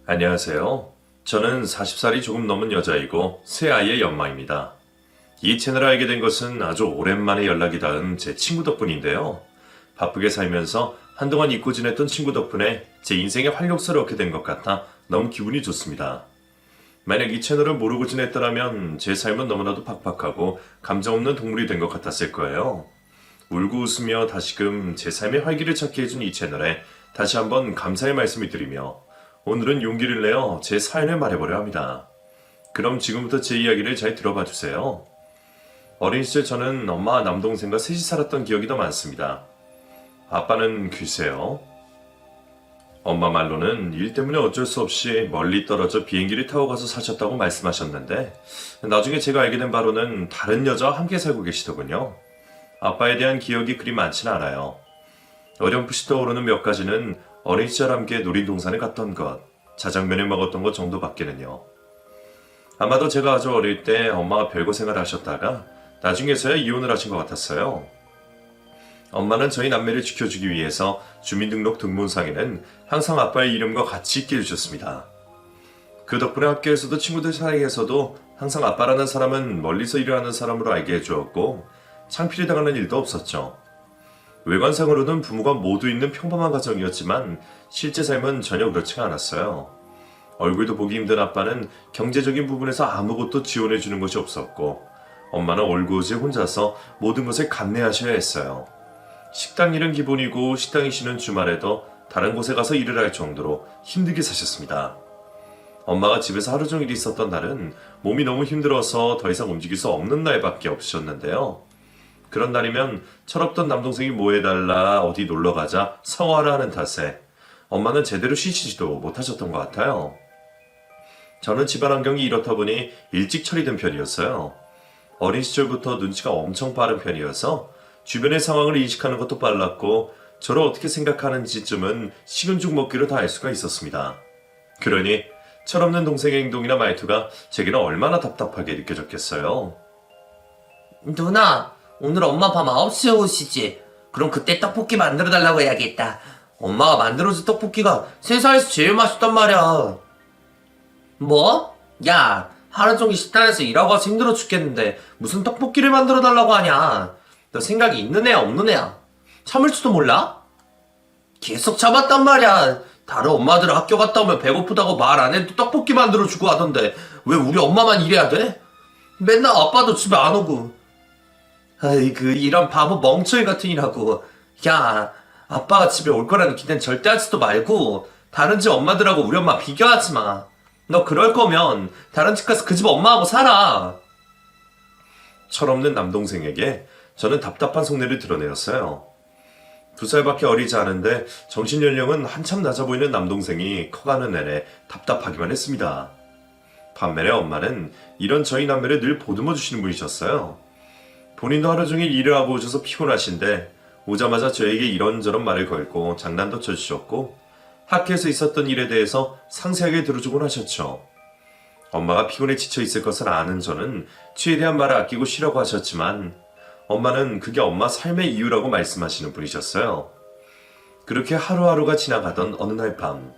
안녕하세요. 저는 40살이 조금 넘은 여자이고 새 아이의 엄마입니다. 이 채널을 알게 된 것은 아주 오랜만에 연락이 닿은 제 친구 덕분인데요. 바쁘게 살면서 한동안 잊고 지냈던 친구 덕분에 제 인생의 활력소를 얻게 된 것 같아 너무 기분이 좋습니다. 만약 이 채널을 모르고 지냈더라면 제 삶은 너무나도 팍팍하고 감정 없는 동물이 된 것 같았을 거예요. 울고 웃으며 다시금 제 삶의 활기를 찾게 해준 이 채널에 다시 한번 감사의 말씀을 드리며 오늘은 용기를 내어 제 사연을 말해보려 합니다. 그럼 지금부터 제 이야기를 잘 들어봐 주세요. 어린 시절 저는 엄마와 남동생과 셋이 살았던 기억이 더 많습니다. 아빠는 글쎄요. 엄마 말로는 일 때문에 어쩔 수 없이 멀리 떨어져 비행기를 타고 가서 사셨다고 말씀하셨는데 나중에 제가 알게 된 바로는 다른 여자와 함께 살고 계시더군요. 아빠에 대한 기억이 그리 많지는 않아요. 어렴풋이 떠오르는 몇 가지는 어린 시절 함께 놀이동산에 갔던 것, 자장면을 먹었던 것 정도밖에는요. 아마도 제가 아주 어릴 때 엄마가 별고생활을 하셨다가 나중에서야 이혼을 하신 것 같았어요. 엄마는 저희 남매를 지켜주기 위해서 주민등록 등본상에는 항상 아빠의 이름과 같이 있게 해주셨습니다. 그 덕분에 학교에서도 친구들 사이에서도 항상 아빠라는 사람은 멀리서 일을 하는 사람으로 알게 해주었고 창피를 당하는 일도 없었죠. 외관상으로는 부모가 모두 있는 평범한 가정이었지만 실제 삶은 전혀 그렇지가 않았어요. 얼굴도 보기 힘든 아빠는 경제적인 부분에서 아무것도 지원해주는 것이 없었고 엄마는 올고지 혼자서 모든 것을 감내하셔야 했어요. 식당 일은 기본이고 식당이 쉬는 주말에도 다른 곳에 가서 일을 할 정도로 힘들게 사셨습니다. 엄마가 집에서 하루 종일 있었던 날은 몸이 너무 힘들어서 더 이상 움직일 수 없는 날밖에 없으셨는데요. 그런 날이면 철없던 남동생이 뭐 해달라 어디 놀러가자 성화를 하는 탓에 엄마는 제대로 쉬시지도 못하셨던 것 같아요. 저는 집안 환경이 이렇다 보니 일찍 처리된 편이었어요. 어린 시절부터 눈치가 엄청 빠른 편이어서 주변의 상황을 인식하는 것도 빨랐고 저를 어떻게 생각하는지쯤은 식은 죽 먹기로 다 알 수가 있었습니다. 그러니 철없는 동생의 행동이나 말투가 제게는 얼마나 답답하게 느껴졌겠어요. 누나, 오늘 엄마 밤 9시에 오시지? 그럼 그때 떡볶이 만들어달라고 해야겠다. 엄마가 만들어준 떡볶이가 세상에서 제일 맛있단 말이야. 뭐? 야, 하루 종일 식당에서 일하고 와서 힘들어 죽겠는데 무슨 떡볶이를 만들어달라고 하냐? 너 생각이 있는 애야 없는 애야? 참을 줄도 몰라? 계속 참았단 말이야. 다른 엄마들은 학교 갔다 오면 배고프다고 말 안 해도 떡볶이 만들어주고 하던데 왜 우리 엄마만 이래야 돼? 맨날 아빠도 집에 안 오고. 아이고, 이런 바보 멍청이 같은 이라고. 야, 아빠가 집에 올 거라는 기대는 절대 하지도 말고 다른 집 엄마들하고 우리 엄마 비교하지 마. 너 그럴 거면 다른 집 가서 그 집 엄마하고 살아. 철없는 남동생에게 저는 답답한 속내를 드러내었어요. 2살밖에 어리지 않은데 정신연령은 한참 낮아 보이는 남동생이 커가는 내내 답답하기만 했습니다. 반면에 엄마는 이런 저희 남매를 늘 보듬어 주시는 분이셨어요. 본인도 하루 종일 일을 하고 오셔서 피곤하신데 오자마자 저에게 이런저런 말을 걸고 장난도 쳐주셨고 학교에서 있었던 일에 대해서 상세하게 들어주곤 하셨죠. 엄마가 피곤해 지쳐 있을 것을 아는 저는 최대한 말을 아끼고 쉬라고 하셨지만 엄마는 그게 엄마 삶의 이유라고 말씀하시는 분이셨어요. 그렇게 하루하루가 지나가던 어느 날 밤,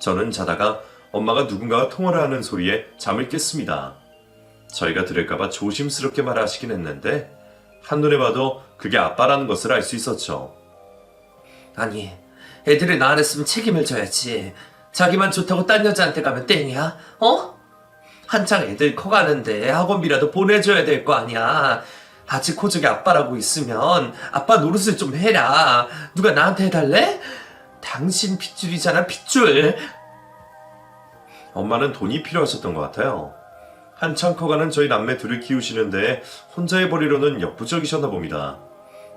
저는 자다가 엄마가 누군가와 통화를 하는 소리에 잠을 깼습니다. 저희가 들을까봐 조심스럽게 말하시긴 했는데 한눈에 봐도 그게 아빠라는 것을 알 수 있었죠. 아니, 애들을 나 안 했으면 책임을 져야지. 자기만 좋다고 딴 여자한테 가면 땡이야? 어? 한창 애들 커가는데 학원비라도 보내줘야 될 거 아니야. 아직 호적이 아빠라고 있으면 아빠 노릇을 좀 해라. 누가 나한테 해달래? 당신 핏줄이잖아, 핏줄. 엄마는 돈이 필요하셨던 것 같아요. 한창 커가는 저희 남매 둘을 키우시는데 혼자 해버리려는 역부족이셨나 봅니다.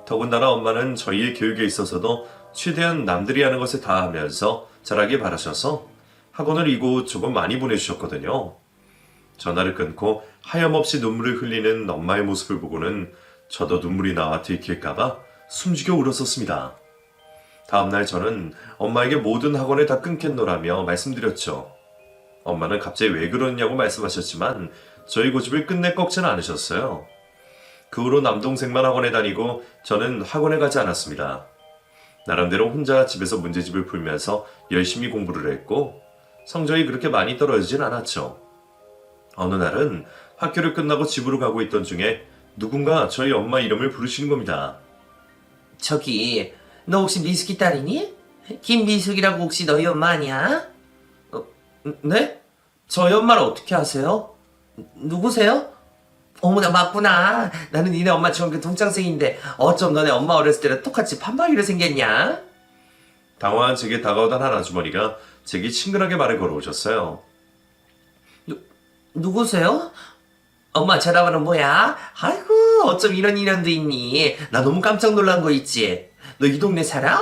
더군다나 엄마는 저희의 교육에 있어서도 최대한 남들이 하는 것을 다 하면서 잘하길 바라셔서 학원을 이곳저곳 많이 보내주셨거든요. 전화를 끊고 하염없이 눈물을 흘리는 엄마의 모습을 보고는 저도 눈물이 나와 들킬까봐 숨죽여 울었었습니다. 다음날 저는 엄마에게 모든 학원을 다 끊겠노라며 말씀드렸죠. 엄마는 갑자기 왜 그러냐고 말씀하셨지만 저희 고집을 끝내 꺾지는 않으셨어요. 그 후로 남동생만 학원에 다니고 저는 학원에 가지 않았습니다. 나름대로 혼자 집에서 문제집을 풀면서 열심히 공부를 했고 성적이 그렇게 많이 떨어지진 않았죠. 어느 날은 학교를 끝나고 집으로 가고 있던 중에 누군가 저희 엄마 이름을 부르시는 겁니다. 저기, 너 혹시 미숙이 딸이니? 김미숙이라고 혹시 너희 엄마 아니야? 네? 저희 엄마를 어떻게 아세요? 누구세요? 어머나, 맞구나. 나는 니네 엄마 중학교 동창생인데 어쩜 너네 엄마 어렸을 때랑 똑같이 판박이로 생겼냐? 당황한 제게 다가오던 한 아주머니가 제게 친근하게 말을 걸어오셨어요. 누구세요? 엄마 전화번호 뭐야? 아이고, 어쩜 이런 인연도 있니? 나 너무 깜짝 놀란 거 있지? 너 이 동네 살아?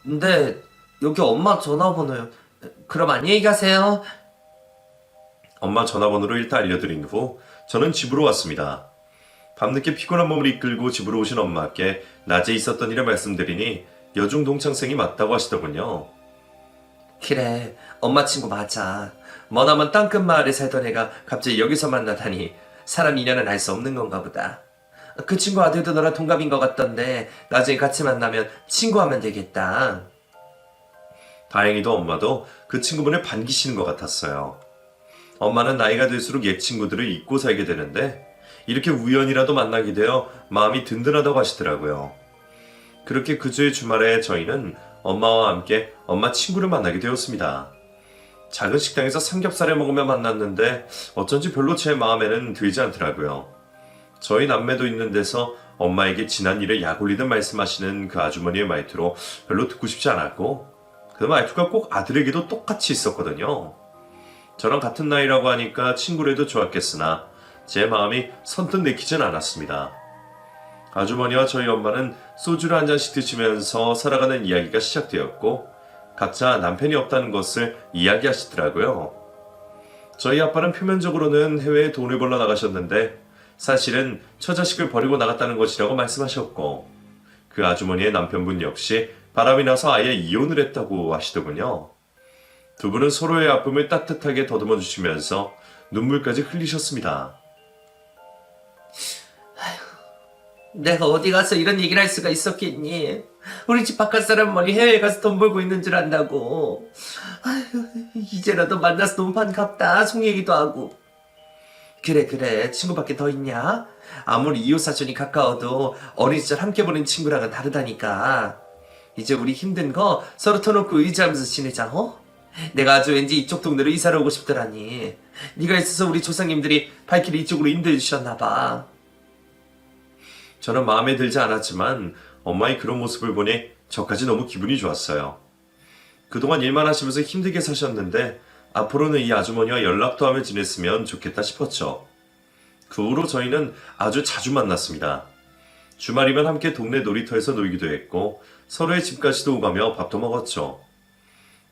네. 여기 엄마 전화번호요. 그럼 안녕히 가세요. 엄마 전화번호를 일단 알려드린 후 저는 집으로 왔습니다. 밤늦게 피곤한 몸을 이끌고 집으로 오신 엄마께 낮에 있었던 일을 말씀드리니 여중 동창생이 맞다고 하시더군요. 그래, 엄마 친구 맞아. 머나먼 땅끝 마을에 살던 애가 갑자기 여기서 만나다니 사람 인연은 알 수 없는 건가 보다. 그 친구 아들도 너랑 동갑인 것 같던데 나중에 같이 만나면 친구하면 되겠다. 다행히도 엄마도 그 친구분을 반기시는 것 같았어요. 엄마는 나이가 들수록 옛 친구들을 잊고 살게 되는데 이렇게 우연이라도 만나게 되어 마음이 든든하다고 하시더라고요. 그렇게 그 주의 주말에 저희는 엄마와 함께 엄마 친구를 만나게 되었습니다. 작은 식당에서 삼겹살을 먹으며 만났는데 어쩐지 별로 제 마음에는 들지 않더라고요. 저희 남매도 있는 데서 엄마에게 지난 일을 약올리듯 말씀하시는 그 아주머니의 말투로 별로 듣고 싶지 않았고 그 말투가 꼭 아들에게도 똑같이 있었거든요. 저랑 같은 나이라고 하니까 친구라도 좋았겠으나 제 마음이 선뜻 내키진 않았습니다. 아주머니와 저희 엄마는 소주를 한 잔씩 드시면서 살아가는 이야기가 시작되었고 각자 남편이 없다는 것을 이야기하시더라고요. 저희 아빠는 표면적으로는 해외에 돈을 벌러 나가셨는데 사실은 처자식을 버리고 나갔다는 것이라고 말씀하셨고 그 아주머니의 남편분 역시 바람이 나서 아예 이혼을 했다고 하시더군요. 두 분은 서로의 아픔을 따뜻하게 더듬어 주시면서 눈물까지 흘리셨습니다. 내가 어디 가서 이런 얘기를 할 수가 있었겠니? 우리 집 바깥 사람 머리 해외에 가서 돈 벌고 있는 줄 안다고. 아휴, 이제라도 만나서 너무 반갑다. 속 얘기도 하고. 그래. 친구밖에 더 있냐? 아무리 이웃사촌이 가까워도 어린 시절 함께 보낸 친구랑은 다르다니까. 이제 우리 힘든 거 서로 터놓고 의지하면서 지내자, 어? 내가 아주 왠지 이쪽 동네로 이사를 오고 싶더라니. 네가 있어서 우리 조상님들이 발길이 이쪽으로 인도해 주셨나봐. 저는 마음에 들지 않았지만 엄마의 그런 모습을 보니 저까지 너무 기분이 좋았어요. 그동안 일만 하시면서 힘들게 사셨는데 앞으로는 이 아주머니와 연락도 하며 지냈으면 좋겠다 싶었죠. 그 후로 저희는 아주 자주 만났습니다. 주말이면 함께 동네 놀이터에서 놀기도 했고 서로의 집까지도 오가며 밥도 먹었죠.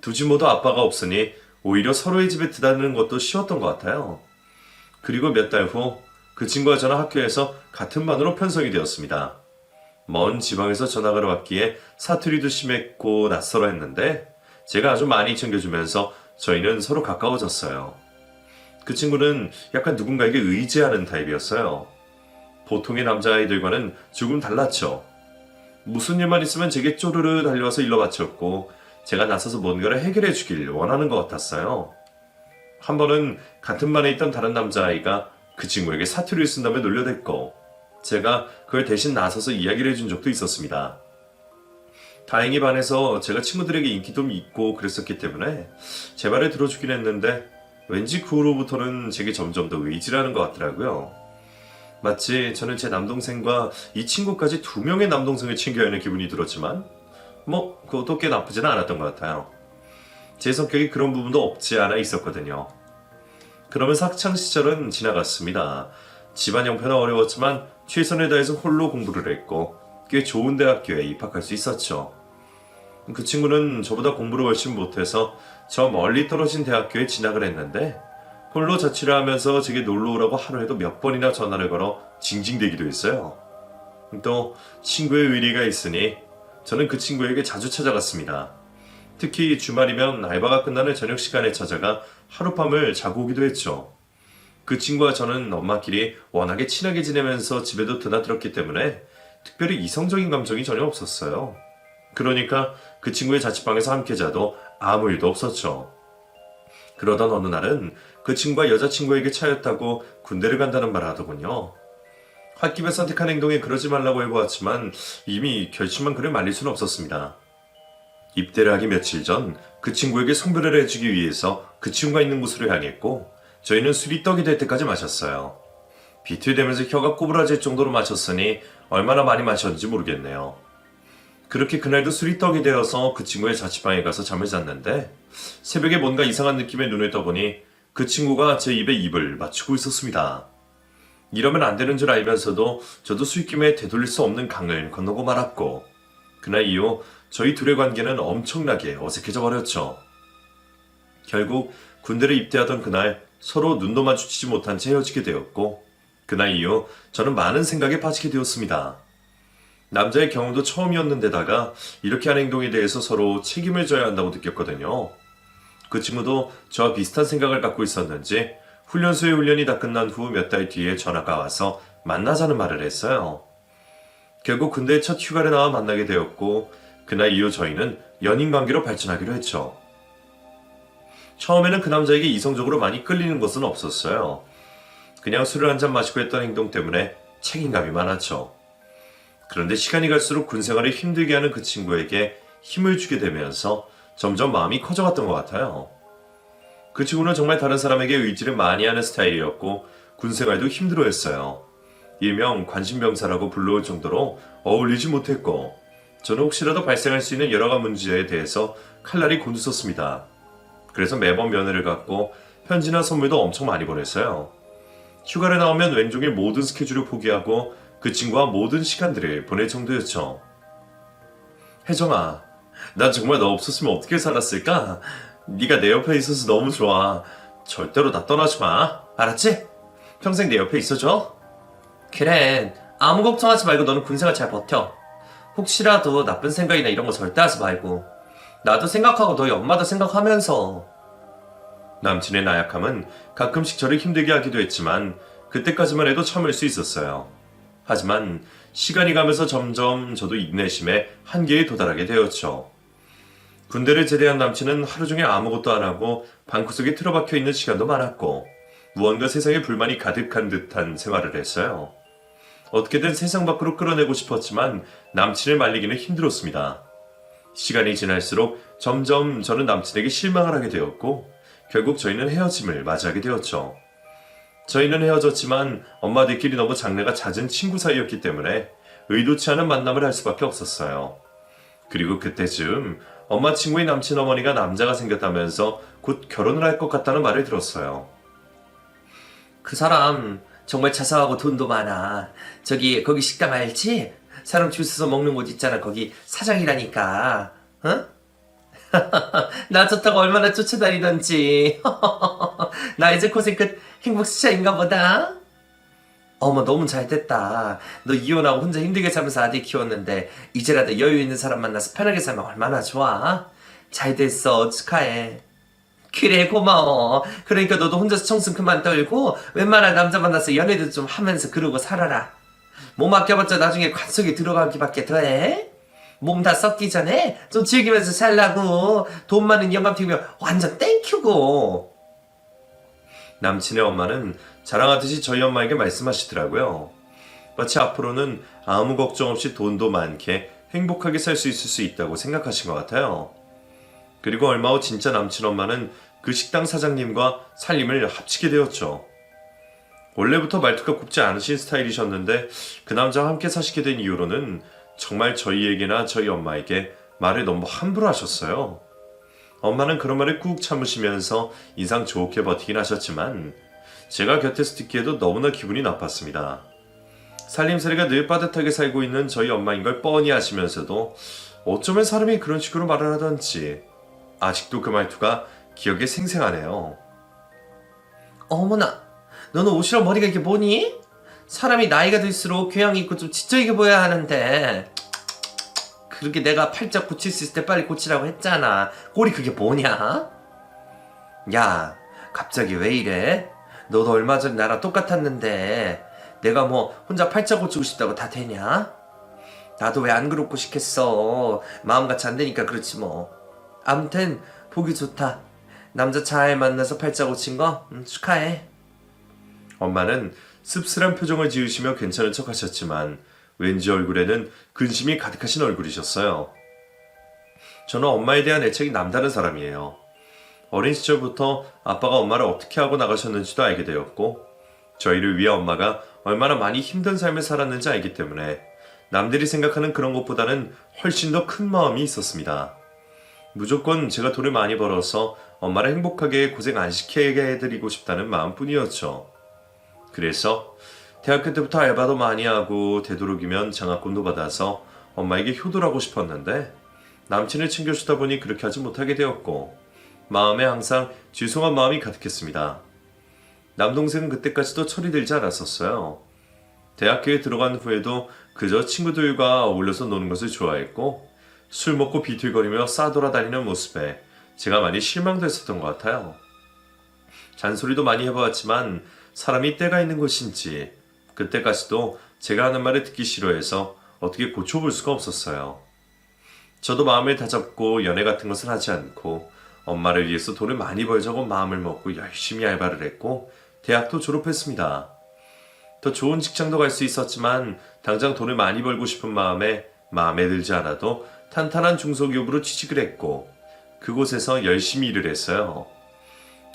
두 집 모두 아빠가 없으니 오히려 서로의 집에 드다니는 것도 쉬웠던 것 같아요. 그리고 몇 달 후 그 친구와 저는 학교에서 같은 반으로 편성이 되었습니다. 먼 지방에서 전학을 왔기에 사투리도 심했고 낯설어 했는데 제가 아주 많이 챙겨주면서 저희는 서로 가까워졌어요. 그 친구는 약간 누군가에게 의지하는 타입이었어요. 보통의 남자아이들과는 조금 달랐죠. 무슨 일만 있으면 제게 쪼르르 달려와서 일러 바쳤고 제가 나서서 뭔가를 해결해 주길 원하는 것 같았어요. 한 번은 같은 반에 있던 다른 남자아이가 그 친구에게 사투리를 쓴다며 놀려댔고 제가 그걸 대신 나서서 이야기를 해준 적도 있었습니다. 다행히 반에서 제가 친구들에게 인기도 있고 그랬었기 때문에 제 말을 들어주긴 했는데 왠지 그 후로부터는 제게 점점 더 의지를 하는 것 같더라고요. 마치 저는 제 남동생과 이 친구까지 두 명의 남동생을 챙겨야 하는 기분이 들었지만 그것도 꽤 나쁘지는 않았던 것 같아요. 제 성격이 그런 부분도 없지 않아 있었거든요. 그러면서 학창시절은 지나갔습니다. 집안 형편은 어려웠지만 최선을 다해서 홀로 공부를 했고 꽤 좋은 대학교에 입학할 수 있었죠. 그 친구는 저보다 공부를 훨씬 못해서 저 멀리 떨어진 대학교에 진학을 했는데 홀로 자취를 하면서 제게 놀러 오라고 하루에도 몇 번이나 전화를 걸어 징징대기도 했어요. 또 친구의 의리가 있으니 저는 그 친구에게 자주 찾아갔습니다. 특히 주말이면 알바가 끝나는 저녁 시간에 찾아가 하룻밤을 자고 오기도 했죠. 그 친구와 저는 엄마끼리 워낙에 친하게 지내면서 집에도 드나들었기 때문에 특별히 이성적인 감정이 전혀 없었어요. 그러니까 그 친구의 자취방에서 함께 자도 아무 일도 없었죠. 그러던 어느 날은 그 친구가 여자친구에게 차였다고 군대를 간다는 말을 하더군요. 홧김에 선택한 행동에 그러지 말라고 해보았지만 이미 결심한 그를 말릴 수는 없었습니다. 입대를 하기 며칠 전 그 친구에게 송별을 해주기 위해서 그 친구가 있는 곳으로 향했고 저희는 술이 떡이 될 때까지 마셨어요. 비틀대면서 혀가 꼬부라질 정도로 마셨으니 얼마나 많이 마셨는지 모르겠네요. 그렇게 그날도 술이 떡이 되어서 그 친구의 자취방에 가서 잠을 잤는데 새벽에 뭔가 이상한 느낌에 눈을 떠보니 그 친구가 제 입에 입을 맞추고 있었습니다. 이러면 안 되는 줄 알면서도 저도 술김에 되돌릴 수 없는 강을 건너고 말았고 그날 이후 저희 둘의 관계는 엄청나게 어색해져 버렸죠. 결국 군대를 입대하던 그날 서로 눈도 마주치지 못한 채 헤어지게 되었고 그날 이후 저는 많은 생각에 빠지게 되었습니다. 남자의 경험도 처음이었는데다가 이렇게 한 행동에 대해서 서로 책임을 져야 한다고 느꼈거든요. 그 친구도 저와 비슷한 생각을 갖고 있었는지 훈련소의 훈련이 다 끝난 후 몇 달 뒤에 전화가 와서 만나자는 말을 했어요. 결국 군대에 첫 휴가를 나와 만나게 되었고 그날 이후 저희는 연인 관계로 발전하기로 했죠. 처음에는 그 남자에게 이성적으로 많이 끌리는 것은 없었어요. 그냥 술을 한잔 마시고 했던 행동 때문에 책임감이 많았죠. 그런데 시간이 갈수록 군 생활을 힘들게 하는 그 친구에게 힘을 주게 되면서 점점 마음이 커져갔던 것 같아요. 그 친구는 정말 다른 사람에게 의지를 많이 하는 스타일이었고 군 생활도 힘들어했어요. 일명 관심병사라고 불러올 정도로 어울리지 못했고 저는 혹시라도 발생할 수 있는 여러 가지 문제에 대해서 칼날이 곤두섰습니다. 그래서 매번 면회를 갖고 편지나 선물도 엄청 많이 보냈어요. 휴가를 나오면 왼종일 모든 스케줄을 포기하고 그 친구와 모든 시간들을 보낼 정도였죠. 혜정아, 난 정말 너 없었으면 어떻게 살았을까? 네가 내 옆에 있어서 너무 좋아. 절대로 나 떠나지 마. 알았지? 평생 내 옆에 있어줘. 그래, 아무 걱정하지 말고 너는 군생활 잘 버텨. 혹시라도 나쁜 생각이나 이런 거 절대 하지 말고. 나도 생각하고 너희 엄마도 생각하면서. 남친의 나약함은 가끔씩 저를 힘들게 하기도 했지만 그때까지만 해도 참을 수 있었어요. 하지만 시간이 가면서 점점 저도 인내심의 한계에 도달하게 되었죠. 군대를 제대한 남친은 하루 종일 아무것도 안 하고 방구석에 틀어박혀 있는 시간도 많았고 무언가 세상에 불만이 가득한 듯한 생활을 했어요. 어떻게든 세상 밖으로 끌어내고 싶었지만 남친을 말리기는 힘들었습니다. 시간이 지날수록 점점 저는 남친에게 실망을 하게 되었고 결국 저희는 헤어짐을 맞이하게 되었죠. 저희는 헤어졌지만 엄마들끼리 너무 장래가 잦은 친구 사이였기 때문에 의도치 않은 만남을 할 수밖에 없었어요. 그리고 그때쯤 엄마 친구의 남친 어머니가 남자가 생겼다면서 곧 결혼을 할 것 같다는 말을 들었어요. 그 사람 정말 자상하고 돈도 많아. 거기 식당 알지? 사람 줄 서서 먹는 곳 있잖아. 거기 사장이라니까. 응? 나 좋다고 얼마나 쫓아다니던지. 나 이제 고생 끝 행복 수차인가 보다. 어머 너무 잘됐다. 너 이혼하고 혼자 힘들게 살면서 아들 키웠는데 이제라도 여유 있는 사람 만나서 편하게 살면 얼마나 좋아. 잘됐어. 축하해. 그래 고마워. 그러니까 너도 혼자서 청순 그만 떨고 웬만한 남자 만나서 연애도 좀 하면서 그러고 살아라. 몸 아껴봤자 나중에 관속에 들어가기밖에 더해. 몸 다 썩기 전에 좀 즐기면서 살라고. 돈 많은 영감 튀면 완전 땡큐고. 남친의 엄마는 자랑하듯이 저희 엄마에게 말씀하시더라고요. 마치 앞으로는 아무 걱정 없이 돈도 많게 행복하게 살 수 있을 수 있다고 생각하신 것 같아요. 그리고 얼마 후 진짜 남친 엄마는 그 식당 사장님과 살림을 합치게 되었죠. 원래부터 말투가 곱지 않으신 스타일이셨는데 그 남자와 함께 사시게 된 이후로는 정말 저희에게나 저희 엄마에게 말을 너무 함부로 하셨어요. 엄마는 그런 말을 꾹 참으시면서 인상 좋게 버티긴 하셨지만 제가 곁에서 듣기에도 너무나 기분이 나빴습니다. 살림살이가 늘 빠듯하게 살고 있는 저희 엄마인 걸 뻔히 아시면서도 어쩌면 사람이 그런 식으로 말을 하던지 아직도 그 말투가 기억에 생생하네요. 어머나, 너는 옷이랑 머리가 이게 뭐니? 사람이 나이가 들수록 교양이 있고 좀 지적이게 보여야 하는데. 그렇게 내가 팔짝 고칠 수 있을 때 빨리 고치라고 했잖아. 꼴이 그게 뭐냐? 야, 갑자기 왜 이래? 너도 얼마 전에 나랑 똑같았는데 내가 뭐 혼자 팔짝 고치고 싶다고 다 되냐? 나도 왜 안 그렇고 싶겠어. 마음같이 안 되니까 그렇지 뭐. 아무튼 보기 좋다. 남자 잘 만나서 팔자 고친 거 축하해. 엄마는 씁쓸한 표정을 지으시며 괜찮은 척 하셨지만 왠지 얼굴에는 근심이 가득하신 얼굴이셨어요. 저는 엄마에 대한 애착이 남다른 사람이에요. 어린 시절부터 아빠가 엄마를 어떻게 하고 나가셨는지도 알게 되었고 저희를 위해 엄마가 얼마나 많이 힘든 삶을 살았는지 알기 때문에 남들이 생각하는 그런 것보다는 훨씬 더 큰 마음이 있었습니다. 무조건 제가 돈을 많이 벌어서 엄마를 행복하게 고생 안 시키게 해드리고 싶다는 마음뿐이었죠. 그래서 대학교 때부터 알바도 많이 하고 되도록이면 장학금도 받아서 엄마에게 효도하고 싶었는데 남친을 챙겨주다 보니 그렇게 하지 못하게 되었고 마음에 항상 죄송한 마음이 가득했습니다. 남동생은 그때까지도 철이 들지 않았었어요. 대학교에 들어간 후에도 그저 친구들과 어울려서 노는 것을 좋아했고 술 먹고 비틀거리며 싸돌아다니는 모습에 제가 많이 실망됐었던 것 같아요. 잔소리도 많이 해보았지만 사람이 때가 있는 것인지 그때까지도 제가 하는 말을 듣기 싫어해서 어떻게 고쳐볼 수가 없었어요. 저도 마음을 다잡고 연애 같은 것은 하지 않고 엄마를 위해서 돈을 많이 벌자고 마음을 먹고 열심히 알바를 했고 대학도 졸업했습니다. 더 좋은 직장도 갈 수 있었지만 당장 돈을 많이 벌고 싶은 마음에 들지 않아도 탄탄한 중소기업으로 취직을 했고 그곳에서 열심히 일을 했어요.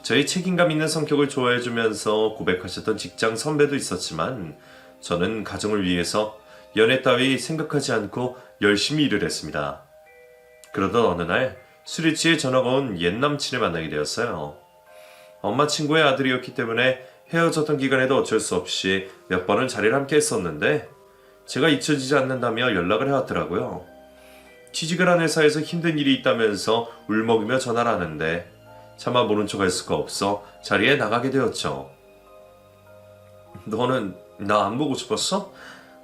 저희 책임감 있는 성격을 좋아해주면서 고백하셨던 직장 선배도 있었지만 저는 가정을 위해서 연애 따위 생각하지 않고 열심히 일을 했습니다. 그러던 어느 날 술에 취해 전화가 온 옛 남친을 만나게 되었어요. 엄마 친구의 아들이었기 때문에 헤어졌던 기간에도 어쩔 수 없이 몇 번은 자리를 함께 했었는데 제가 잊혀지지 않는다며 연락을 해왔더라고요. 취직을 한 회사에서 힘든 일이 있다면서 울먹이며 전화를 하는데 차마 모른 척 할 수가 없어 자리에 나가게 되었죠. 너는 나 안 보고 싶었어?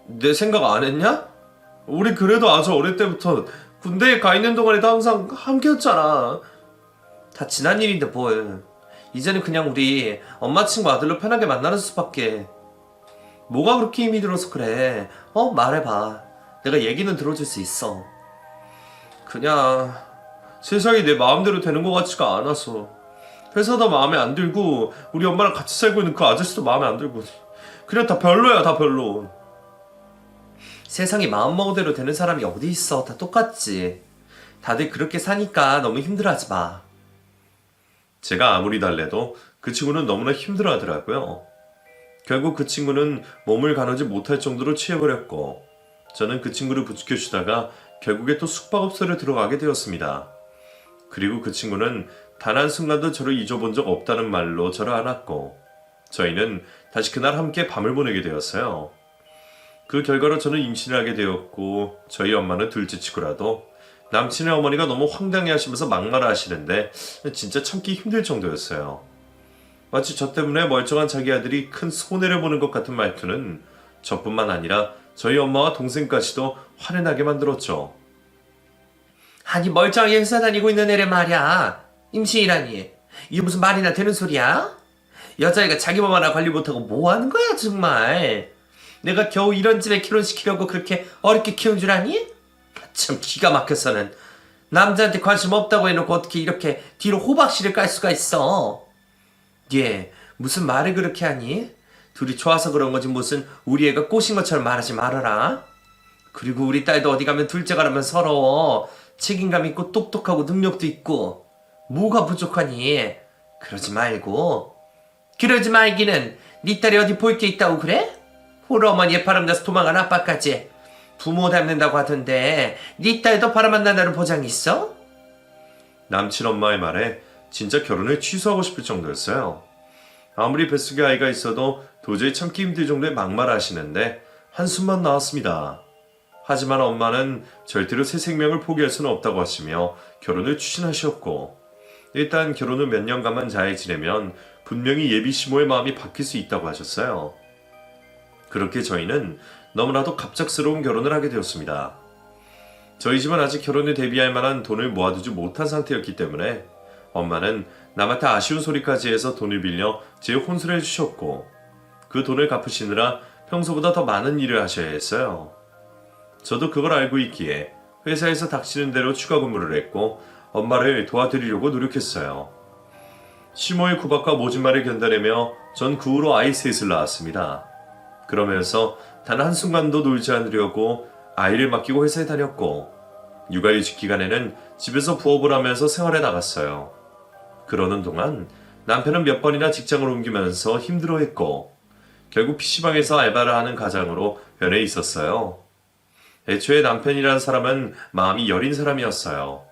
내 생각 안 했냐? 우리 그래도 아주 어릴 때부터 군대에 가 있는 동안에도 항상 함께였잖아. 다 지난 일인데 뭘. 이제는 그냥 우리 엄마 친구 아들로 편하게 만나는 수밖에. 뭐가 그렇게 힘이 들어서 그래? 말해봐. 내가 얘기는 들어줄 수 있어. 그냥 세상이 내 마음대로 되는 것 같지가 않아서 회사도 마음에 안 들고 우리 엄마랑 같이 살고 있는 그 아저씨도 마음에 안 들고 그냥 다 별로야. 다 별로. 세상이 마음먹은 되는 사람이 어디 있어. 다 똑같지. 다들 그렇게 사니까 너무 힘들어하지 마. 제가 아무리 달래도 그 친구는 너무나 힘들어하더라고요. 결국 그 친구는 몸을 가누지 못할 정도로 취해버렸고 저는 그 친구를 부추겨주다가 결국에 또 숙박업소를 들어가게 되었습니다. 그리고 그 친구는 단 한순간도 저를 잊어본 적 없다는 말로 저를 안았고 저희는 다시 그날 함께 밤을 보내게 되었어요. 그 결과로 저는 임신을 하게 되었고 저희 엄마는 둘째치고라도 남친의 어머니가 너무 황당해 하시면서 막말을 하시는데 진짜 참기 힘들 정도였어요. 마치 저 때문에 멀쩡한 자기 아들이 큰 손해를 보는 것 같은 말투는 저뿐만 아니라 저희 엄마와 동생까지도 화를 나게 만들었죠. 아니 멀쩡하게 회사 다니고 있는 애를 말이야. 임신이라니. 이게 무슨 말이나 되는 소리야? 여자애가 자기 몸 하나 관리 못하고 뭐 하는 거야 정말. 내가 겨우 이런 집에 결혼시키려고 그렇게 어렵게 키운 줄 아니? 참 기가 막혀서는. 남자한테 관심 없다고 해놓고 어떻게 이렇게 뒤로 호박씨를 깔 수가 있어. 얘 무슨 말을 그렇게 하니? 둘이 좋아서 그런 거지 무슨 우리 애가 꼬신 것처럼 말하지 말아라. 그리고 우리 딸도 어디 가면 둘째가라면 서러워. 책임감 있고 똑똑하고 능력도 있고. 뭐가 부족하니? 그러지 말고. 그러지 말기는 네 딸이 어디 볼 게 있다고 그래? 홀어머니에 바람나서 도망간 아빠까지 부모 닮는다고 하던데 네 딸도 바람 안 난다는 보장이 있어? 남친 엄마의 말에 진짜 결혼을 취소하고 싶을 정도였어요. 아무리 뱃속에 아이가 있어도 도저히 참기 힘들 정도의 막말을 하시는데 한숨만 나왔습니다. 하지만 엄마는 절대로 새 생명을 포기할 수는 없다고 하시며 결혼을 추진하셨고 일단 결혼을 몇 년간만 잘 지내면 분명히 예비 시모의 마음이 바뀔 수 있다고 하셨어요. 그렇게 저희는 너무나도 갑작스러운 결혼을 하게 되었습니다. 저희 집은 아직 결혼에 대비할 만한 돈을 모아두지 못한 상태였기 때문에 엄마는 남한테 아쉬운 소리까지 해서 돈을 빌려 제 혼수를 해주셨고 그 돈을 갚으시느라 평소보다 더 많은 일을 하셔야 했어요. 저도 그걸 알고 있기에 회사에서 닥치는 대로 추가 근무를 했고 엄마를 도와드리려고 노력했어요. 시모의 구박과 모진말을 견뎌내며 전 그 후로 아이 셋을 낳았습니다. 그러면서 단 한순간도 놀지 않으려고 아이를 맡기고 회사에 다녔고 육아휴직 기간에는 집에서 부업을 하면서 생활에 나갔어요. 그러는 동안 남편은 몇 번이나 직장을 옮기면서 힘들어했고 결국 PC방에서 알바를 하는 가장으로 변해 있었어요. 애초에 남편이라는 사람은 마음이 여린 사람이었어요.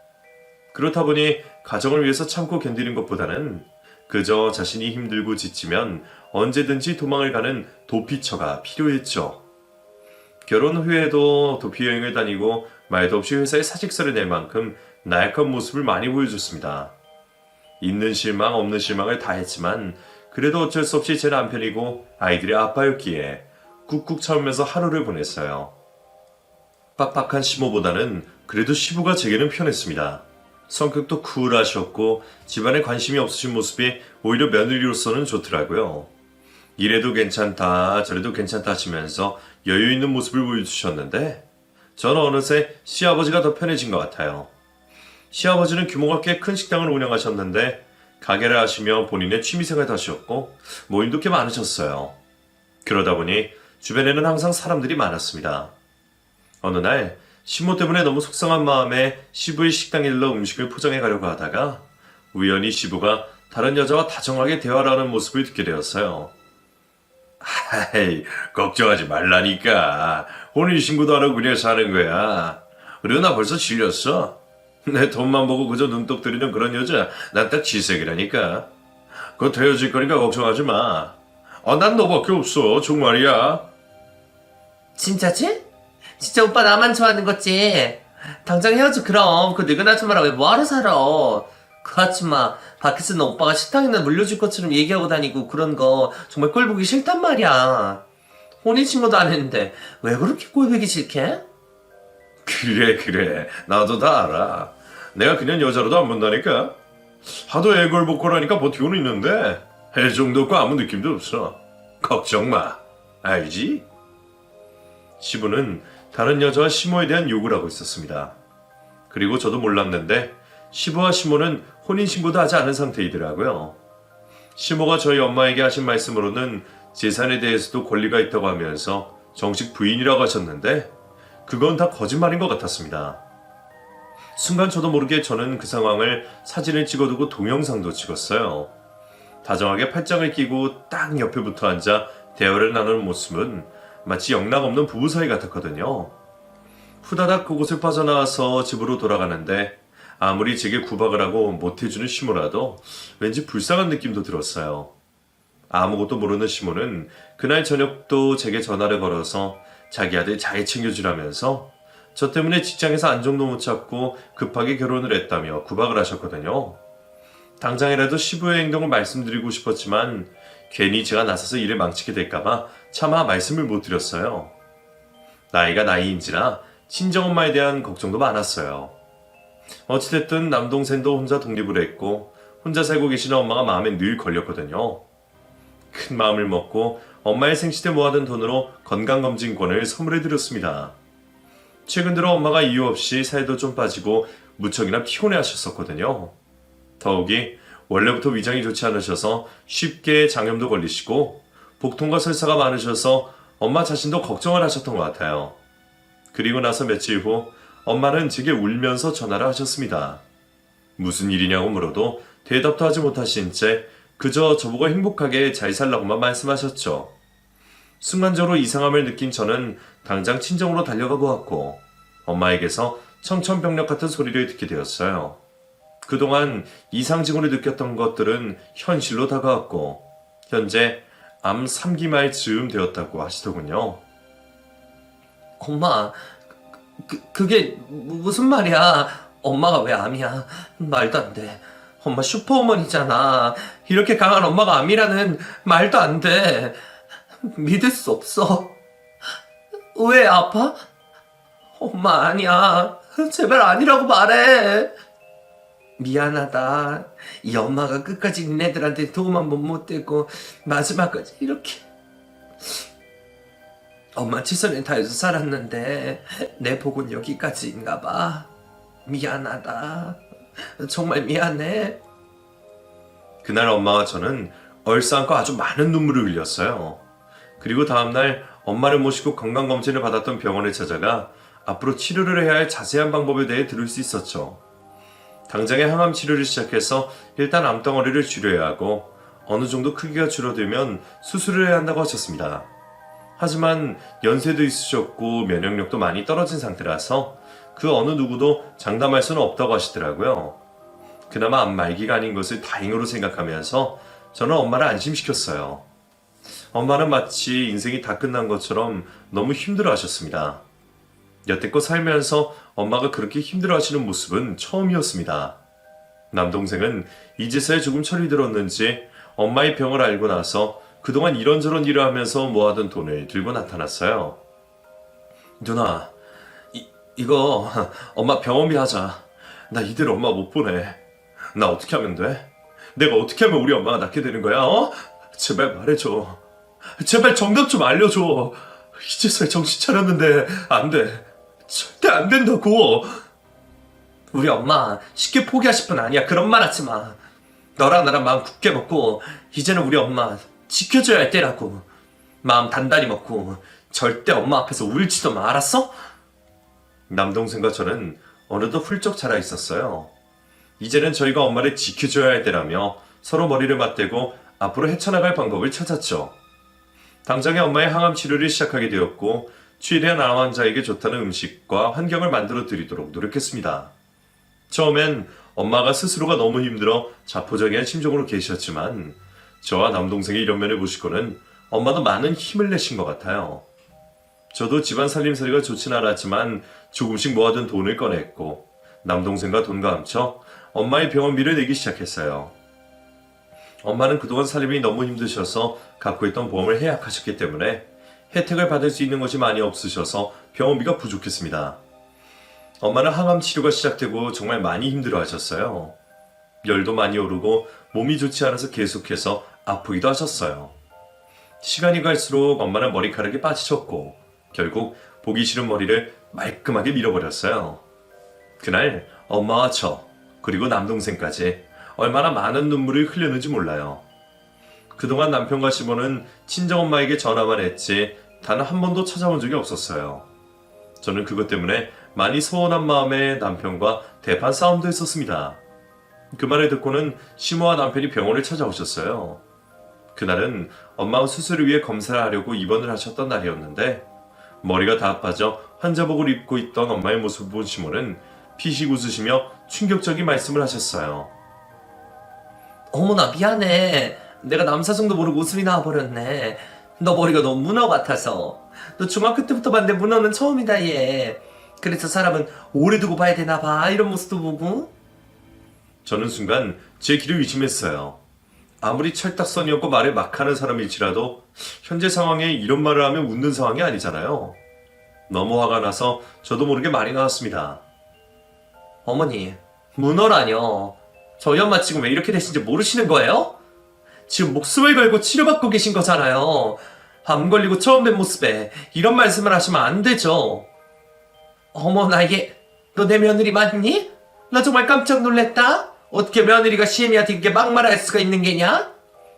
그렇다 보니 가정을 위해서 참고 견디는 것보다는 그저 자신이 힘들고 지치면 언제든지 도망을 가는 도피처가 필요했죠. 결혼 후에도 도피 여행을 다니고 말도 없이 회사에 사직서를 낼 만큼 나약한 모습을 많이 보여줬습니다. 있는 실망 없는 실망을 다 했지만 그래도 어쩔 수 없이 제 남편이고 아이들의 아빠였기에 꾹꾹 참으면서 하루를 보냈어요. 빡빡한 시모보다는 그래도 시부가 제게는 편했습니다. 성격도 쿨하셨고 집안에 관심이 없으신 모습이 오히려 며느리로서는 좋더라고요. 이래도 괜찮다 저래도 괜찮다 하시면서 여유 있는 모습을 보여주셨는데 저는 어느새 시아버지가 더 편해진 것 같아요. 시아버지는 규모가 꽤 큰 식당을 운영하셨는데 가게를 하시며 본인의 취미생활도 하셨고 모임도 꽤 많으셨어요. 그러다 보니 주변에는 항상 사람들이 많았습니다. 어느 날 시모 때문에 너무 속상한 마음에 시부의 식당에 들러 음식을 포장해 가려고 하다가 우연히 시부가 다른 여자와 다정하게 대화를 하는 모습을 듣게 되었어요. 하이, 걱정하지 말라니까. 혼인신고도 안 하고 그냥 사는 거야. 그리고 나 벌써 질렸어. 내 돈만 보고 그저 눈독 들이는 그런 여자 난 딱 질색이라니까. 그거 헤어질 거니까 걱정하지 마. 난 너밖에 없어 정말이야. 진짜지? 진짜 오빠 나만 좋아하는 거지? 당장 헤어져 그럼. 그 늙은 아줌마랑 왜 뭐하러 살아? 그 아줌마 밖에서는 오빠가 식당이나 물려줄 것처럼 얘기하고 다니고 그런 거 정말 꼴보기 싫단 말이야. 혼인신고도 안 했는데 왜 그렇게 꼴보기 싫게? 그래 나도 다 알아. 내가 그냥 여자로도 안 본다니까. 하도 애걸복걸하니까 버티고는 있는데 애정도 없고 아무 느낌도 없어. 걱정 마. 알지? 시부는 다른 여자와 시모에 대한 욕을 하고 있었습니다. 그리고 저도 몰랐는데 시부와 시모는 혼인신고도 하지 않은 상태이더라고요. 시모가 저희 엄마에게 하신 말씀으로는 재산에 대해서도 권리가 있다고 하면서 정식 부인이라고 하셨는데 그건 다 거짓말인 것 같았습니다. 순간 저도 모르게 저는 그 상황을 사진을 찍어두고 동영상도 찍었어요. 다정하게 팔짱을 끼고 딱 옆에 붙어 앉아 대화를 나누는 모습은 마치 영락없는 부부 사이 같았거든요. 후다닥 그곳을 빠져나와서 집으로 돌아가는데 아무리 제게 구박을 하고 못해주는 시모라도 왠지 불쌍한 느낌도 들었어요. 아무것도 모르는 시모는 그날 저녁도 제게 전화를 걸어서 자기 아들 잘 챙겨주라면서 저 때문에 직장에서 안정도 못 찾고 급하게 결혼을 했다며 구박을 하셨거든요. 당장이라도 시부의 행동을 말씀드리고 싶었지만 괜히 제가 나서서 일을 망치게 될까봐 차마 말씀을 못 드렸어요. 나이가 나이인지라 친정엄마에 대한 걱정도 많았어요. 어찌됐든 남동생도 혼자 독립을 했고 혼자 살고 계시는 엄마가 마음에 늘 걸렸거든요. 큰 마음을 먹고 엄마의 생시 때 모아둔 돈으로 건강검진권을 선물해드렸습니다. 최근 들어 엄마가 이유 없이 살도 좀 빠지고 무척이나 피곤해 하셨었거든요. 더욱이 원래부터 위장이 좋지 않으셔서 쉽게 장염도 걸리시고 복통과 설사가 많으셔서 엄마 자신도 걱정을 하셨던 것 같아요. 그리고 나서 며칠 후 엄마는 제게 울면서 전화를 하셨습니다. 무슨 일이냐고 물어도 대답도 하지 못하신 채 그저 저보고 행복하게 잘 살라고만 말씀하셨죠. 순간적으로 이상함을 느낀 저는 당장 친정으로 달려가고 왔고 엄마에게서 청천벽력 같은 소리를 듣게 되었어요. 그동안 이상징후를 느꼈던 것들은 현실로 다가왔고 현재 암 3기 말 즈음 되었다고 하시더군요. 엄마, 그게 무슨 말이야? 엄마가 왜 암이야? 말도 안 돼. 엄마 슈퍼우먼이잖아. 이렇게 강한 엄마가 암이라는 말도 안 돼. 믿을 수 없어. 왜 아파? 엄마 아니야. 제발 아니라고 말해. 미안하다. 이 엄마가 끝까지 니네들한테 도움 한 번 못 되고 마지막까지 이렇게. 엄마 최선을 다해서 살았는데 내 복은 여기까지인가 봐. 미안하다. 정말 미안해. 그날 엄마와 저는 얼싸안고 아주 많은 눈물을 흘렸어요. 그리고 다음날 엄마를 모시고 건강검진을 받았던 병원에 찾아가 앞으로 치료를 해야 할 자세한 방법에 대해 들을 수 있었죠. 당장에 항암 치료를 시작해서 일단 암덩어리를 줄여야 하고 어느 정도 크기가 줄어들면 수술을 해야 한다고 하셨습니다. 하지만 연세도 있으셨고 면역력도 많이 떨어진 상태라서 그 어느 누구도 장담할 수는 없다고 하시더라고요. 그나마 암 말기가 아닌 것을 다행으로 생각하면서 저는 엄마를 안심시켰어요. 엄마는 마치 인생이 다 끝난 것처럼 너무 힘들어 하셨습니다. 여태껏 살면서 엄마가 그렇게 힘들어 하시는 모습은 처음이었습니다. 남동생은 이제서야 조금 철이 들었는지 엄마의 병을 알고 나서 그동안 이런저런 일을 하면서 모아둔 돈을 들고 나타났어요. 누나, 이거 엄마 병원비 하자. 나 이대로 엄마 못 보내. 나 어떻게 하면 돼? 내가 어떻게 하면 우리 엄마가 낫게 되는 거야? 제발 말해줘. 제발 정답 좀 알려줘. 이제서야 정신 차렸는데 안 돼. 절대 안 된다고. 우리 엄마 쉽게 포기하실 분 아니야. 그런 말 하지 마. 너랑 나랑 마음 굳게 먹고 이제는 우리 엄마 지켜줘야 할 때라고. 마음 단단히 먹고 절대 엄마 앞에서 울지도 마. 알았어? 남동생과 저는 어느덧 훌쩍 자라 있었어요. 이제는 저희가 엄마를 지켜줘야 할 때라며 서로 머리를 맞대고 앞으로 헤쳐나갈 방법을 찾았죠. 당장에 엄마의 항암 치료를 시작하게 되었고 최대한 암 환자에게 좋다는 음식과 환경을 만들어 드리도록 노력했습니다. 처음엔 엄마가 스스로가 너무 힘들어 자포자기한 심정으로 계셨지만 저와 남동생의 이런 면을 보시고는 엄마도 많은 힘을 내신 것 같아요. 저도 집안 살림살이가 좋진 않았지만 조금씩 모아둔 돈을 꺼냈고 남동생과 돈과 합쳐 엄마의 병원비를 내기 시작했어요. 엄마는 그동안 살림이 너무 힘드셔서 갖고 있던 보험을 해약하셨기 때문에 혜택을 받을 수 있는 것이 많이 없으셔서 병원비가 부족했습니다. 엄마는 항암 치료가 시작되고 정말 많이 힘들어 하셨어요. 열도 많이 오르고 몸이 좋지 않아서 계속해서 아프기도 하셨어요. 시간이 갈수록 엄마는 머리카락이 빠지셨고 결국 보기 싫은 머리를 말끔하게 밀어버렸어요. 그날 엄마와 저 그리고 남동생까지 얼마나 많은 눈물을 흘렸는지 몰라요. 그동안 남편과 시모는 친정엄마에게 전화만 했지 단 한 번도 찾아온 적이 없었어요. 저는 그것 때문에 많이 서운한 마음에 남편과 대판 싸움도 했었습니다. 그 말을 듣고는 시모와 남편이 병원을 찾아오셨어요. 그날은 엄마가 수술을 위해 검사를 하려고 입원을 하셨던 날이었는데 머리가 다 빠져 환자복을 입고 있던 엄마의 모습을 본 시모는 피식 웃으시며 충격적인 말씀을 하셨어요. 어머나 미안해. 내가 남사정도 모르고 웃음이 나와버렸네. 너 머리가 너무 문어 같아서. 너 중학교 때부터 봤는데 문어는 처음이다 얘. 그래서 사람은 오래 두고 봐야 되나 봐. 이런 모습도 보고. 저는 순간 제 길을 의심했어요. 아무리 찰떡선이었고 말을 막 하는 사람일지라도 현재 상황에 이런 말을 하면 웃는 상황이 아니잖아요. 너무 화가 나서 저도 모르게 말이 나왔습니다. 어머니, 문어라뇨. 저희 엄마 지금 왜 이렇게 되신지 모르시는 거예요? 지금 목숨을 걸고 치료받고 계신 거잖아요. 암 걸리고 처음 뵌 모습에 이런 말씀을 하시면 안 되죠. 어머, 나 이게 너 내 며느리 맞니? 나 정말 깜짝 놀랬다. 어떻게 며느리가 시애미한테 이렇게 막말할 수가 있는 게냐?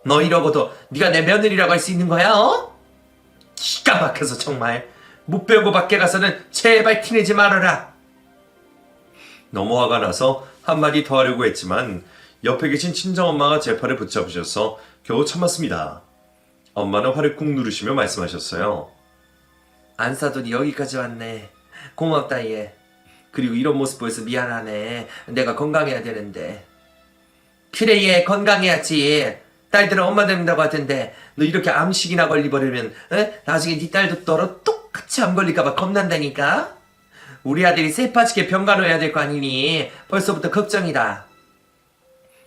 너 이러고도 네가 내 며느리라고 할 수 있는 거야? 기가 막혀서 정말. 못 배우고 밖에 가서는 제발 티내지 말아라. 너무 화가 나서 한마디 더 하려고 했지만 옆에 계신 친정엄마가 제 팔을 붙잡으셔서 겨우 참았습니다. 엄마는 화를 꾹 누르시며 말씀하셨어요. 안 사돈이 여기까지 왔네. 고맙다 얘. 그리고 이런 모습 보여서 미안하네. 내가 건강해야 되는데. 그래 얘 건강해야지. 딸들은 엄마 닮는다고 하던데 너 이렇게 암식이나 걸리버리면 나중에 네 딸도 너랑 똑같이 암 걸릴까봐 겁난다니까. 우리 아들이 새 빠지게 병간호해야 될 거 아니니 벌써부터 걱정이다.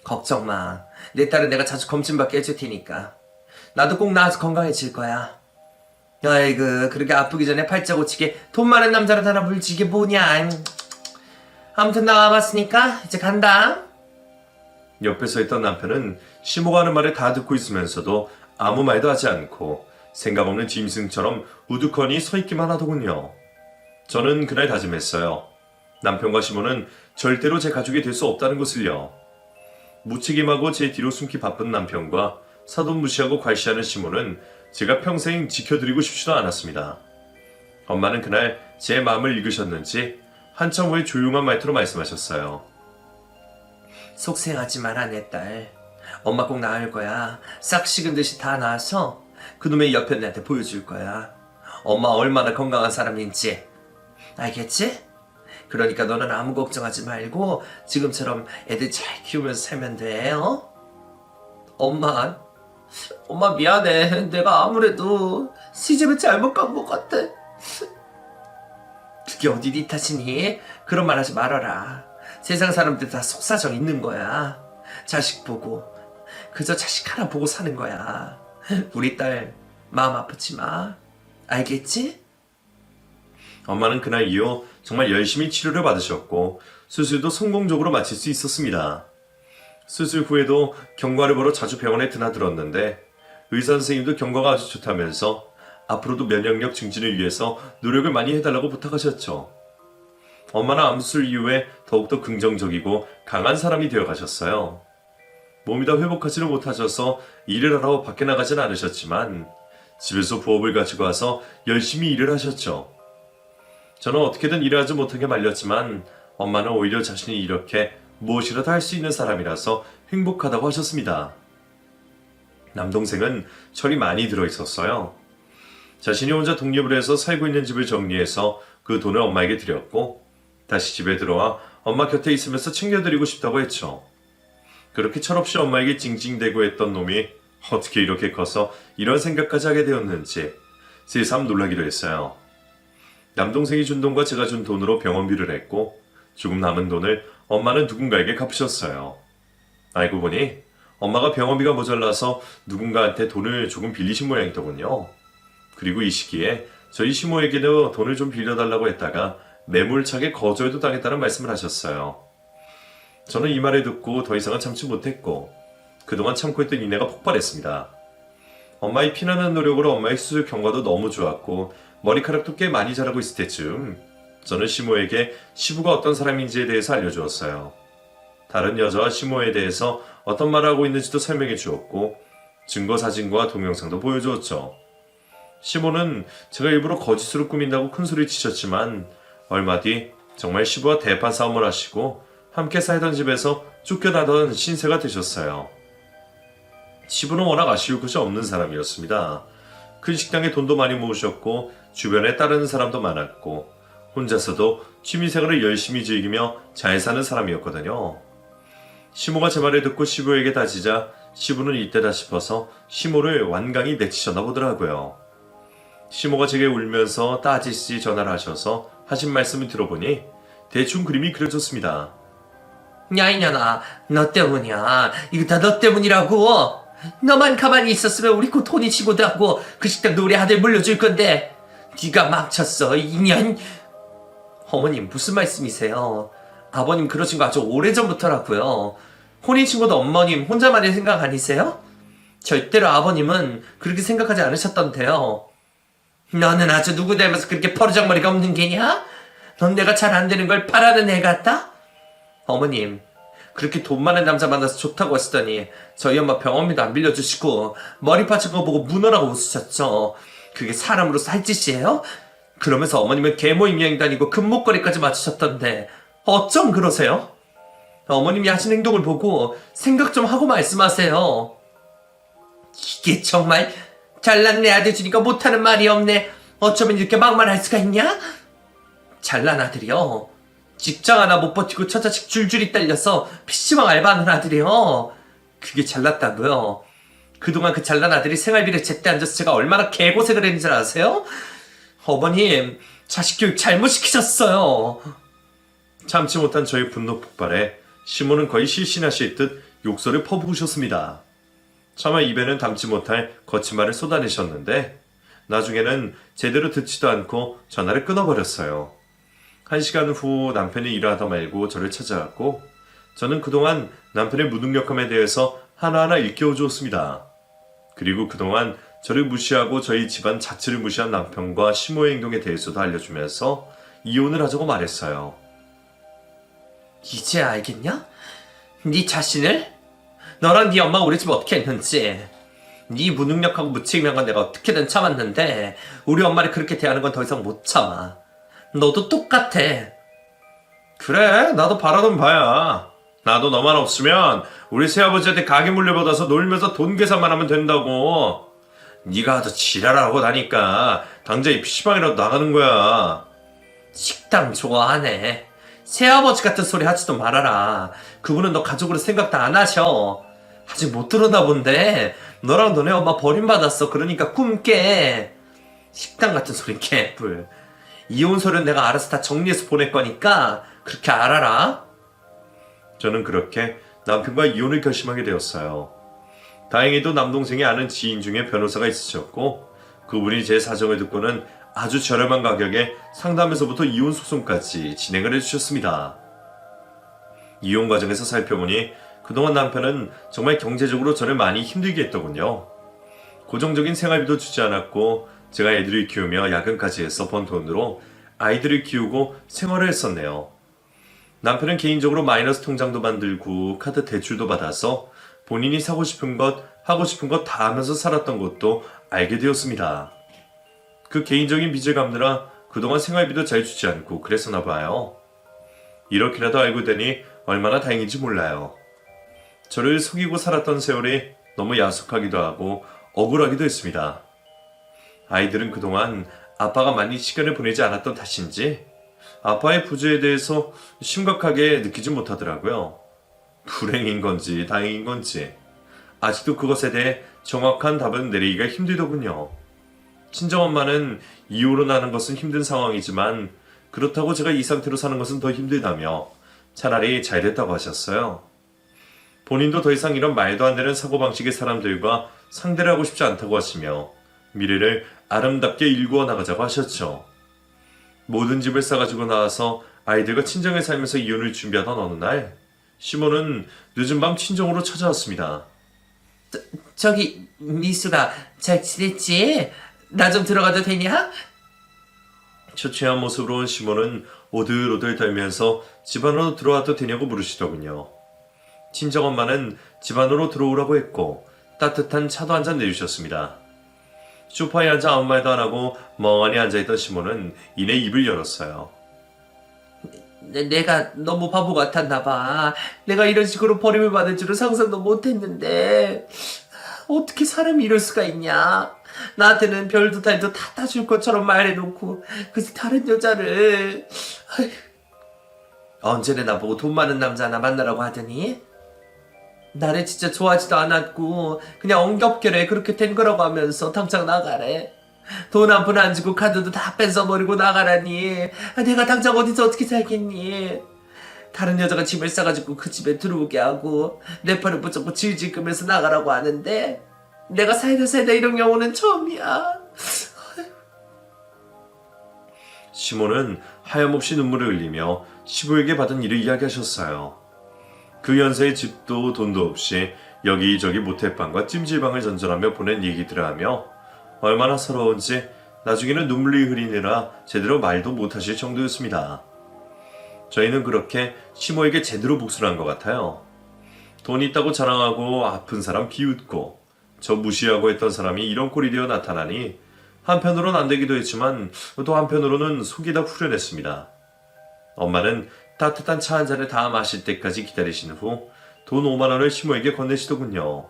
걱정 마. 내 딸은 내가 자주 검진받게 해줄 테니까. 나도 꼭 나아서 건강해질 거야. 아이고 그렇게 아프기 전에 팔자 고치게 돈 많은 남자로 하나 물지 이게 뭐냐. 아무튼 나 와봤으니까 이제 간다. 옆에 서 있던 남편은 시모가 하는 말을 다 듣고 있으면서도 아무 말도 하지 않고 생각 없는 짐승처럼 우두커니 서 있기만 하더군요. 저는 그날 다짐했어요. 남편과 시모는 절대로 제 가족이 될 수 없다는 것을요. 무책임하고 제 뒤로 숨기 바쁜 남편과 사돈 무시하고 괄시하는 시몬은 제가 평생 지켜드리고 싶지도 않았습니다. 엄마는 그날 제 마음을 읽으셨는지 한참 후에 조용한 말투로 말씀하셨어요. 속생하지 마라 내 딸. 엄마 꼭 나을 거야. 싹 식은 듯이 다 나아서 그놈의 옆편애한테 보여줄 거야. 엄마 얼마나 건강한 사람인지. 알겠지? 그러니까 너는 아무 걱정하지 말고 지금처럼 애들 잘 키우면서 살면 돼. 엄마 미안해. 내가 아무래도 시집을 잘못 간 것 같아. 그게 어디 네 탓이니? 그런 말 하지 말아라. 세상 사람들 다 속사정 있는 거야. 자식 보고 그저 자식 하나 보고 사는 거야. 우리 딸 마음 아프지 마. 알겠지? 엄마는 그날 이후 정말 열심히 치료를 받으셨고 수술도 성공적으로 마칠 수 있었습니다. 수술 후에도 경과를 보러 자주 병원에 드나들었는데 의사 선생님도 경과가 아주 좋다면서 앞으로도 면역력 증진을 위해서 노력을 많이 해달라고 부탁하셨죠. 엄마는 암수술 이후에 더욱더 긍정적이고 강한 사람이 되어 가셨어요. 몸이 다 회복하지는 못하셔서 일을 하러 밖에 나가진 않으셨지만 집에서 부업을 가지고 와서 열심히 일을 하셨죠. 저는 어떻게든 일을 하지 못하게 말렸지만 엄마는 오히려 자신이 이렇게 무엇이라도 할 수 있는 사람이라서 행복하다고 하셨습니다. 남동생은 철이 많이 들어 있었어요. 자신이 혼자 독립을 해서 살고 있는 집을 정리해서 그 돈을 엄마에게 드렸고 다시 집에 들어와 엄마 곁에 있으면서 챙겨드리고 싶다고 했죠. 그렇게 철없이 엄마에게 징징대고 했던 놈이 어떻게 이렇게 커서 이런 생각까지 하게 되었는지 새삼 놀라기도 했어요. 남동생이 준 돈과 제가 준 돈으로 병원비를 했고 조금 남은 돈을 엄마는 누군가에게 갚으셨어요. 알고 보니 엄마가 병원비가 모자라서 누군가한테 돈을 조금 빌리신 모양이더군요. 그리고 이 시기에 저희 시모에게도 돈을 좀 빌려달라고 했다가 매몰차게 거절도 당했다는 말씀을 하셨어요. 저는 이 말을 듣고 더 이상은 참지 못했고 그동안 참고 있던 인내가 폭발했습니다. 엄마의 피나는 노력으로 엄마의 수술 경과도 너무 좋았고 머리카락도 꽤 많이 자라고 있을 때쯤 저는 시모에게 시부가 어떤 사람인지에 대해서 알려주었어요. 다른 여자와 시모에 대해서 어떤 말을 하고 있는지도 설명해 주었고 증거 사진과 동영상도 보여주었죠. 시모는 제가 일부러 거짓으로 꾸민다고 큰소리 치셨지만 얼마 뒤 정말 시부와 대판 싸움을 하시고 함께 살던 집에서 쫓겨나던 신세가 되셨어요. 시부는 워낙 아쉬울 것이 없는 사람이었습니다. 큰 식당에 돈도 많이 모으셨고 주변에 따르는 사람도 많았고 혼자서도 취미생활을 열심히 즐기며 잘 사는 사람이었거든요. 시모가 제 말을 듣고 시부에게 다지자 시부는 이때다 싶어서 시모를 완강히 내치셨나 보더라고요. 시모가 제게 울면서 따지시 전화를 하셔서 하신 말씀을 들어보니 대충 그림이 그려졌습니다. 야 이년아, 너 때문이야. 이거 다 너 때문이라고. 너만 가만히 있었으면 우리 곧 혼이 치고도 하고 그 식당도 우리 아들 물려줄 건데 네가 망쳤어 이년. 어머님 무슨 말씀이세요? 아버님 그러신 거 아주 오래전부터라고요. 혼인신고도 어머님 혼자만의 생각 아니세요? 절대로 아버님은 그렇게 생각하지 않으셨던데요. 너는 아주 누구 닮아서 그렇게 버르장머리가 없는 게냐? 넌 내가 잘 안 되는 걸 바라는 애 같다? 어머님 그렇게 돈 많은 남자 만나서 좋다고 하시더니 저희 엄마 병원비도 안 빌려주시고 머리 빠진 거 보고 문어라고 웃으셨죠. 그게 사람으로서 할 짓이에요? 그러면서 어머님은 계모임 여행 다니고 금목걸이까지 맞추셨던데 어쩜 그러세요? 어머님이 하신 행동을 보고 생각 좀 하고 말씀하세요. 이게 정말 잘난 내 아들 주니까 못하는 말이 없네. 어쩌면 이렇게 막말할 수가 있냐? 잘난 아들이요. 직장 하나 못 버티고 처자식 줄줄이 딸려서 PC방 알바하는 아들이요. 그게 잘났다고요. 그동안 그 잘난 아들이 생활비를 제때 안 줘서 제가 얼마나 개고생을 했는지 아세요? 어머님 자식 교육 잘못 시키셨어요. 참지 못한 저의 분노 폭발에 시모는 거의 실신하실 듯 욕설을 퍼부으셨습니다. 차마 입에는 담지 못할 거친 말을 쏟아내셨는데 나중에는 제대로 듣지도 않고 전화를 끊어버렸어요. 1시간 후 남편이 일하다 말고 저를 찾아왔고 저는 그동안 남편의 무능력함에 대해서 하나하나 일깨워 주었습니다. 그리고 그동안 저를 무시하고 저희 집안 자체를 무시한 남편과 시모의 행동에 대해서도 알려주면서 이혼을 하자고 말했어요. 이제 알겠냐? 네 자신을? 너랑 네 엄마가 우리 집 어떻게 했는지. 네 무능력하고 무책임한 건 내가 어떻게든 참았는데 우리 엄마를 그렇게 대하는 건 더 이상 못 참아. 너도 똑같아. 그래, 나도 바라던 바야. 나도 너만 없으면 우리 새아버지한테 가게 물려받아서 놀면서 돈 계산만 하면 된다고. 네가 하도 지랄하고 나니까 당장 이 PC방이라도 나가는 거야. 식당 좋아하네. 새아버지 같은 소리 하지도 말아라. 그분은 너 가족으로 생각도 안 하셔. 아직 못 들었나 본데 너랑 너네 엄마 버림받았어. 그러니까 꿈 깨. 식당 같은 소리 개뿔. 이혼 서류는 내가 알아서 다 정리해서 보낼 거니까 그렇게 알아라. 저는 그렇게 남편과 이혼을 결심하게 되었어요. 다행히도 남동생이 아는 지인 중에 변호사가 있으셨고 그분이 제 사정을 듣고는 아주 저렴한 가격에 상담에서부터 이혼 소송까지 진행을 해주셨습니다. 이혼 과정에서 살펴보니 그동안 남편은 정말 경제적으로 저를 많이 힘들게 했더군요. 고정적인 생활비도 주지 않았고 제가 애들을 키우며 야근까지 해서 번 돈으로 아이들을 키우고 생활을 했었네요. 남편은 개인적으로 마이너스 통장도 만들고 카드 대출도 받아서 본인이 사고 싶은 것, 하고 싶은 것 다 하면서 살았던 것도 알게 되었습니다. 그 개인적인 빚을 갚느라 그동안 생활비도 잘 주지 않고 그랬었나 봐요. 이렇게라도 알고 되니 얼마나 다행인지 몰라요. 저를 속이고 살았던 세월이 너무 야속하기도 하고 억울하기도 했습니다. 아이들은 그동안 아빠가 많이 시간을 보내지 않았던 탓인지 아빠의 부재에 대해서 심각하게 느끼지 못하더라고요. 불행인 건지 다행인 건지 아직도 그것에 대해 정확한 답은 내리기가 힘들더군요. 친정엄마는 이혼을 하는 것은 힘든 상황이지만 그렇다고 제가 이 상태로 사는 것은 더 힘들다며 차라리 잘 됐다고 하셨어요. 본인도 더 이상 이런 말도 안 되는 사고방식의 사람들과 상대를 하고 싶지 않다고 하시며 미래를 아름답게 일구어 나가자고 하셨죠. 모든 집을 싸가지고 나와서 아이들과 친정에 살면서 이혼을 준비하던 어느 날 시몬은 늦은 밤 친정으로 찾아왔습니다. 저기 미수가 잘 지냈지? 나 좀 들어가도 되냐? 초췌한 모습으로 온 시몬은 오들오들 떨면서 집 안으로 들어와도 되냐고 물으시더군요. 친정엄마는 집 안으로 들어오라고 했고 따뜻한 차도 한 잔 내주셨습니다. 소파에 앉아 아무 말도 안 하고 멍하니 앉아있던 시몬은 이내 입을 열었어요. 내가 너무 바보 같았나 봐. 내가 이런 식으로 버림을 받을 줄은 상상도 못했는데 어떻게 사람이 이럴 수가 있냐. 나한테는 별도 달도 다 따줄 것처럼 말해놓고 그 다른 여자를 언제나 나보고 돈 많은 남자 하나 만나라고 하더니 나를 진짜 좋아하지도 않았고 그냥 엉겹결에 그렇게 된 거라고 하면서 당장 나가래. 돈 한 푼 안 주고 카드도 다 뺏어버리고 나가라니. 내가 당장 어디서 어떻게 살겠니. 다른 여자가 짐을 싸가지고 그 집에 들어오게 하고 내 팔을 붙잡고 질질 끄면서 나가라고 하는데 내가 살다 이런 경우는 처음이야. 시몬은 하염없이 눈물을 흘리며 시부에게 받은 일을 이야기하셨어요. 그 연세의 집도 돈도 없이 여기저기 모태방과 찜질방을 전전하며 보낸 얘기들을 하며 얼마나 서러운지 나중에는 눈물이 흐리느라 제대로 말도 못하실 정도였습니다. 저희는 그렇게 시모에게 제대로 복수를 한 것 같아요. 돈 있다고 자랑하고 아픈 사람 비웃고 저 무시하고 했던 사람이 이런 꼴이 되어 나타나니 한편으로는 안 되기도 했지만 또 한편으로는 속이 다 후련했습니다. 엄마는 따뜻한 차 한 잔을 다 마실 때까지 기다리신 후 돈 5만 원을 시모에게 건네시더군요.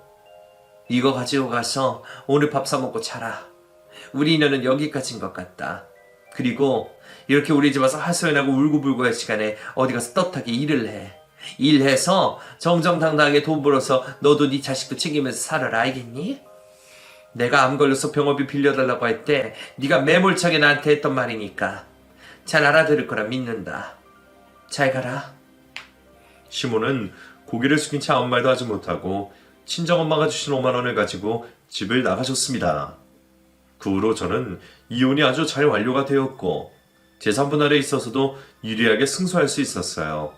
이거 가지고 가서 오늘 밥 사 먹고 자라. 우리 인연은 여기까지인 것 같다. 그리고 이렇게 우리 집 와서 하소연하고 울고불고 할 시간에 어디 가서 떳하게 일을 해. 일해서 정정당당하게 돈 벌어서 너도 네 자식도 챙기면서 살아라. 알겠니? 내가 암 걸려서 병원비 빌려달라고 할 때 네가 매몰차게 나한테 했던 말이니까 잘 알아들을 거라 믿는다. 잘 가라. 시모는 고개를 숙인 채 아무 말도 하지 못하고 친정엄마가 주신 5만 원을 가지고 집을 나가셨습니다. 그 후로 저는 이혼이 아주 잘 완료가 되었고 재산분할에 있어서도 유리하게 승소할 수 있었어요.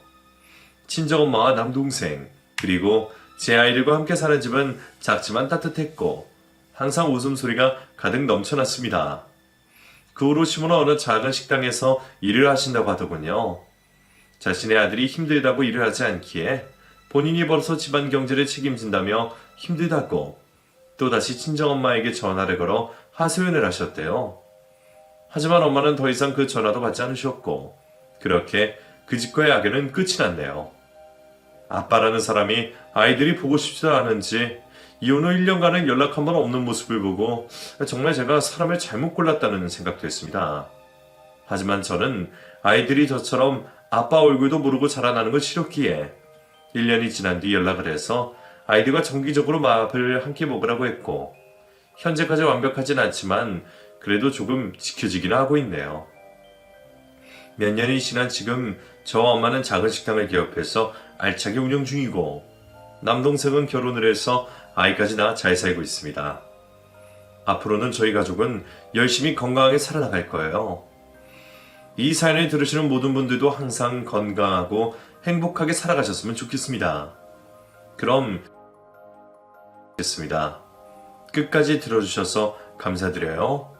친정엄마와 남동생 그리고 제 아이들과 함께 사는 집은 작지만 따뜻했고 항상 웃음소리가 가득 넘쳐났습니다. 그 후로 시모는 어느 작은 식당에서 일을 하신다고 하더군요. 자신의 아들이 힘들다고 일을 하지 않기에 본인이 벌어서 집안 경제를 책임진다며 힘들다고 또다시 친정엄마에게 전화를 걸어 하소연을 하셨대요. 하지만 엄마는 더 이상 그 전화도 받지 않으셨고 그렇게 그 집과의 악연은 끝이 났네요. 아빠라는 사람이 아이들이 보고 싶지도 않은지 이혼 후 1년간은 연락 한 번 없는 모습을 보고 정말 제가 사람을 잘못 골랐다는 생각도 했습니다. 하지만 저는 아이들이 저처럼 아빠 얼굴도 모르고 자라나는 걸 싫었기에 1년이 지난 뒤 연락을 해서 아이들과 정기적으로 밥을 함께 먹으라고 했고 현재까지 완벽하진 않지만 그래도 조금 지켜지기는 하고 있네요. 몇 년이 지난 지금 저와 엄마는 작은 식당을 개업해서 알차게 운영 중이고 남동생은 결혼을 해서 아이까지 낳아 잘 살고 있습니다. 앞으로는 저희 가족은 열심히 건강하게 살아나갈 거예요. 이 사연을 들으시는 모든 분들도 항상 건강하고 행복하게 살아가셨으면 좋겠습니다. 그럼 끝까지 들어주셔서 감사드려요.